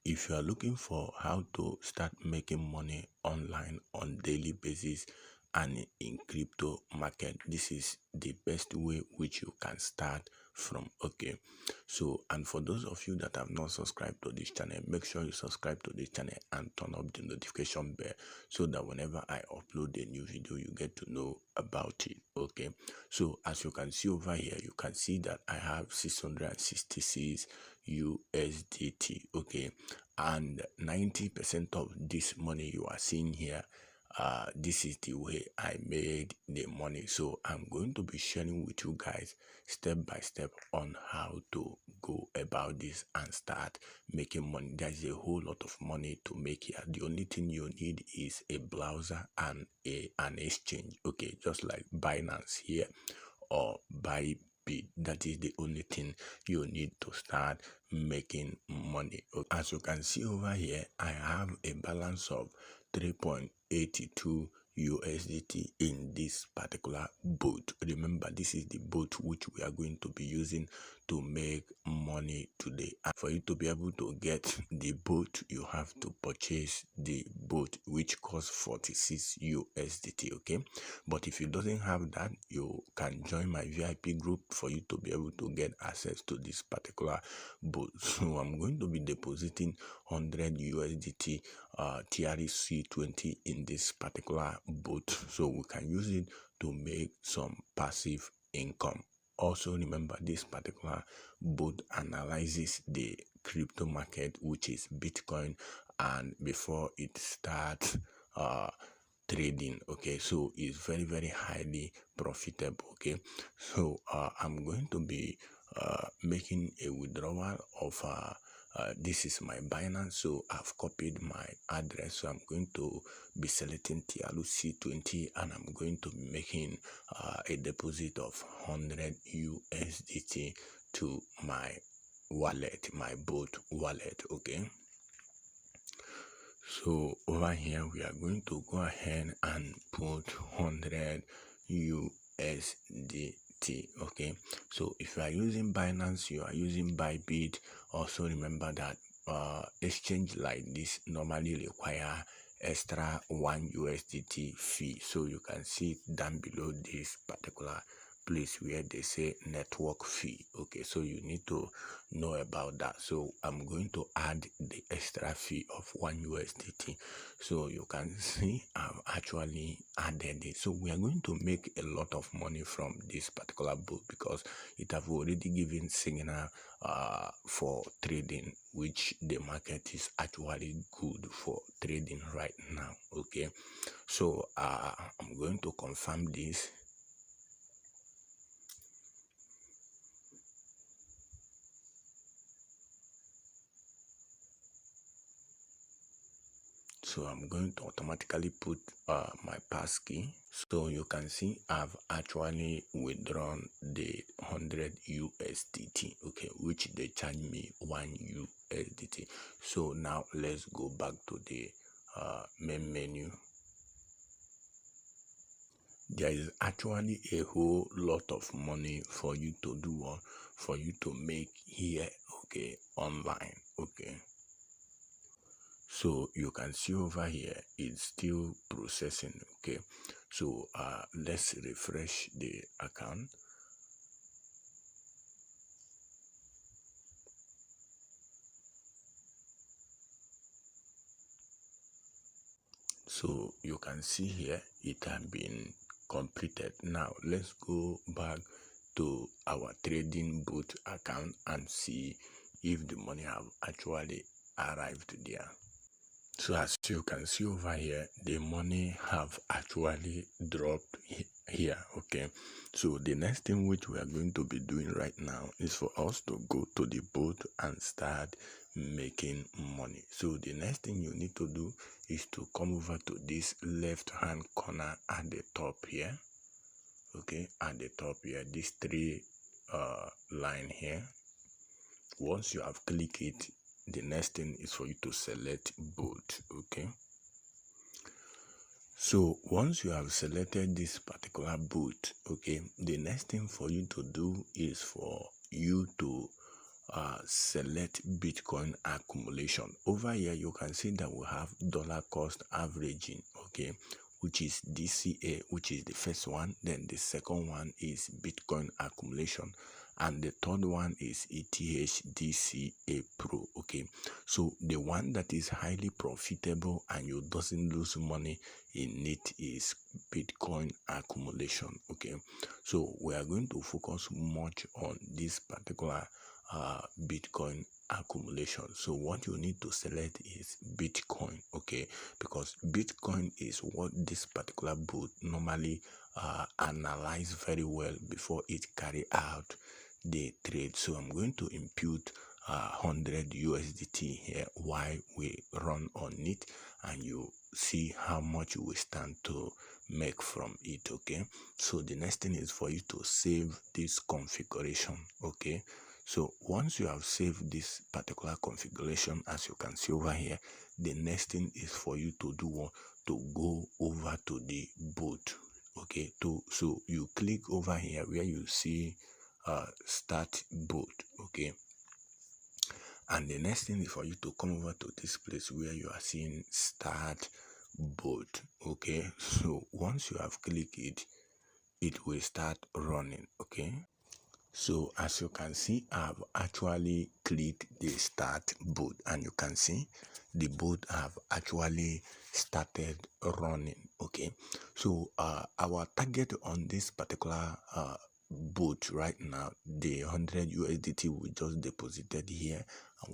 if you are looking for how to start making money online on daily basis and in crypto market, this is the best way which you can start from. Okay, so and for those of you that have not subscribed to this channel, make sure you subscribe to this channel and turn up the notification bell so that whenever I upload a new video, you get to know about it. Okay, so as you can see over here, you can see that I have 666 USDT. Okay, and 90% of this money you are seeing here, this is the way I made the money. So I'm going to be sharing with you guys step by step on how to go about this and start making money. There's a whole lot of money to make here. The only thing you need is a browser and an exchange. Okay, just like Binance here or Bybit. That is the only thing you need to start making money. As you can see over here, I have a balance of 3.82 USDT in this particular boat. Remember, this is the boat which we are going to be using to make money today. And for you to be able to get the boat, you have to purchase the boat, which costs 46 USDT. Okay, but if you doesn't have that, you can join my VIP group for you to be able to get access to this particular boat. So I'm going to be depositing 100 USDT TRC20 in this particular boat, so we can use it to make some passive income. Also remember, this particular boat analyzes the crypto market, which is Bitcoin, and before it starts trading. Okay, so it's very highly profitable. Okay, so I'm going to be making a withdrawal of this is my Binance, so I've copied my address. So I'm going to be selecting TRC20 and I'm going to be making a deposit of 100 USDT to my wallet, my boat wallet. Okay, so over here we are going to go ahead and put 100 USDT. Okay, so if you are using Binance, you are using Bybit. Also remember that exchange like this normally require extra 1 USDT fee. So you can see it down below this particular place where they say network fee. Okay, so you need to know about that. So I'm going to add the extra fee of 1 USDT. So you can see I've actually added it. So we are going to make a lot of money from this particular book because it have already given signal for trading, which the market is actually good for trading right now. Okay, so I'm going to confirm this. So I'm going to automatically put my passkey. So you can see I've actually withdrawn the 100 USDT, okay, which they charge me 1 USDT. So now let's go back to the main menu. There is actually a whole lot of money for you to do, for you to make here, okay, online. Okay, so you can see over here it's still processing. Okay, so let's refresh the account. So you can see here it has been completed. Now let's go back to our trading bot account and see if the money have actually arrived there. So as you can see over here, the money have actually dropped here. Okay, so the next thing which we are going to be doing right now is for us to go to the boat and start making money. So the next thing you need to do is to come over to this left hand corner at the top here. Okay, at the top here, this three line here. Once you have clicked it, the next thing is for you to select boat. Okay, so once you have selected this particular boat, okay, the next thing for you to do is for you to select Bitcoin accumulation. Over here you can see that we have dollar cost averaging, okay, which is DCA, which is the first one. Then the second one is Bitcoin accumulation, and the third one is ETH DCA Pro. Okay, so the one that is highly profitable and you doesn't lose money in it is Bitcoin accumulation. Okay, so we are going to focus much on this particular Bitcoin accumulation. So what you need to select is Bitcoin, okay, because Bitcoin is what this particular bot normally analyze very well before it carry out the trade. So I'm going to impute 100 USDT here while we run on it, and you see how much you will stand to make from it. Okay, so the next thing is for you to save this configuration. Okay, so once you have saved this particular configuration, as you can see over here, the next thing is for you to do what? To go over to the bot. Okay, so you click over here where you see start bot. Okay, and the next thing is for you to come over to this place where you are seeing start bot. Okay, so once you have clicked it, it will start running. Okay, so as you can see, I've actually clicked the start bot, and you can see the bot have actually started running. Okay, so our target on this particular bot right now, the 100 USDT we just deposited here,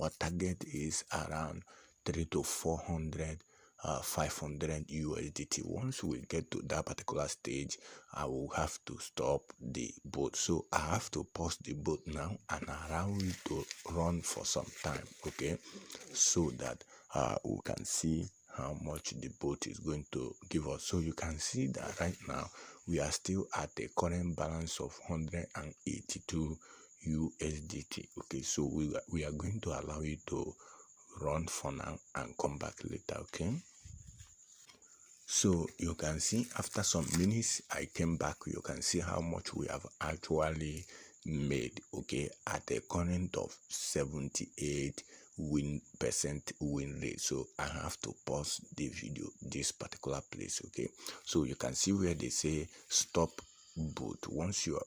our target is around 3 to 400 500 USDT. Once we get to that particular stage, I will have to stop the bot. So I have to pause the bot now and allow it to run for some time, okay, so that we can see how much the bot is going to give us. So you can see that right now we are still at a current balance of 182 USDT. Okay, so we are going to allow it to run for now and come back later. Okay, so you can see after some minutes I came back. You can see how much we have actually made, okay, at a current of 78% win rate. So I have to pause the video this particular place. Okay, so you can see where they say stop bot. Once you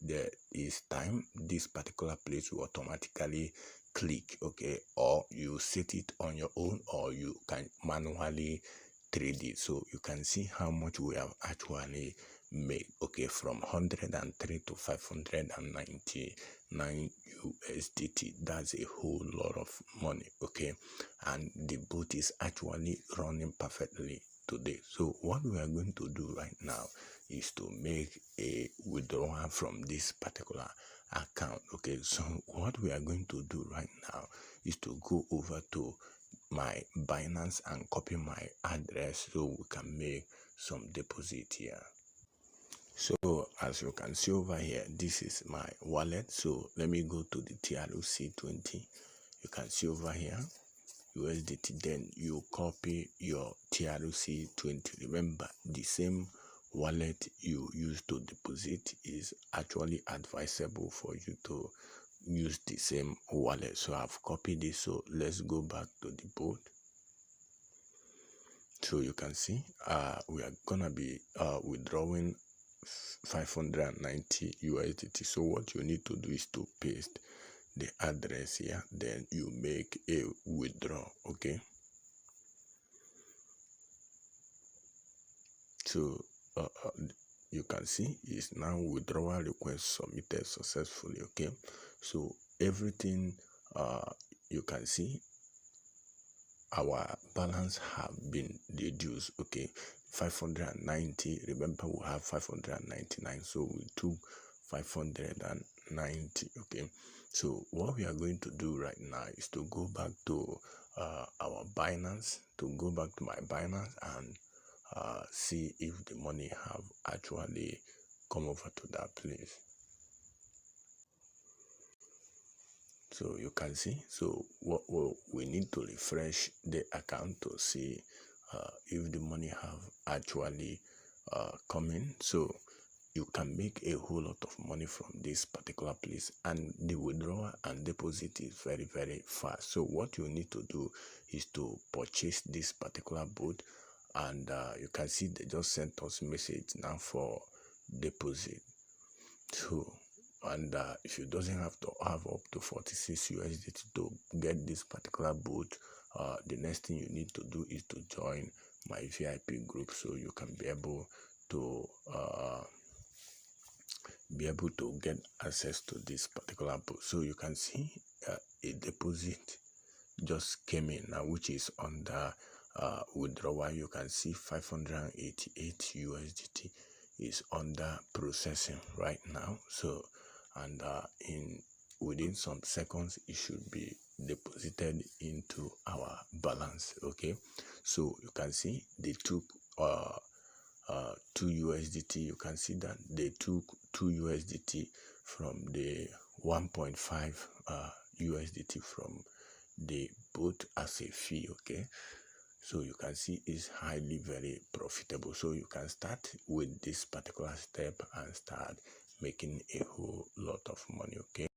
there is time, this particular place will automatically click, okay, or you set it on your own, or you can manually trade it. So you can see how much we have actually made, okay, from 103 to 599 USDT. That's a whole lot of money, okay, and the bot is actually running perfectly today. So what we are going to do right now is to make a withdrawal from this particular account. Okay, so what we are going to do right now is to go over to my Binance and copy my address so we can make some deposit here. So as you can see over here, this is my wallet. So let me go to the TRC20. You can see over here USDT. Then you copy your TRC20. Remember, the same wallet you use to deposit is actually advisable for you to use the same wallet. So I've copied this. So let's go back to the board. So you can see we are gonna be withdrawing 590 USDT. So what you need to do is to paste the address here, then you make a withdraw. Okay, so you can see is now withdrawal request submitted successfully. Okay, so everything you can see our balance have been reduced. Okay, 590. Remember we have 599, so we took 590. Okay, so what we are going to do right now is to go back to our Binance, to go back to my Binance and see if the money have actually come over to that place. So you can see, so what we need to refresh the account to see if the money have actually come in. So you can make a whole lot of money from this particular place, and the withdrawal and deposit is very, very fast. So what you need to do is to purchase this particular bot, and you can see they just sent us message now for deposit. So, and if you doesn't have to have up to 46 USDT to get this particular bot, the next thing you need to do is to join my VIP group, so you can be able to get access to this particular book. So you can see a deposit just came in now, which is under withdrawal. You can see 588 USDT is under processing right now. So, and within some seconds it should be deposited into our balance. Okay, so you can see they took 2 USDT. You can see that they took 2 USDT from the 1.5 USDT from the bot as a fee. Okay, so you can see it's highly very profitable. So you can start with this particular step and start making a whole lot of money. Okay.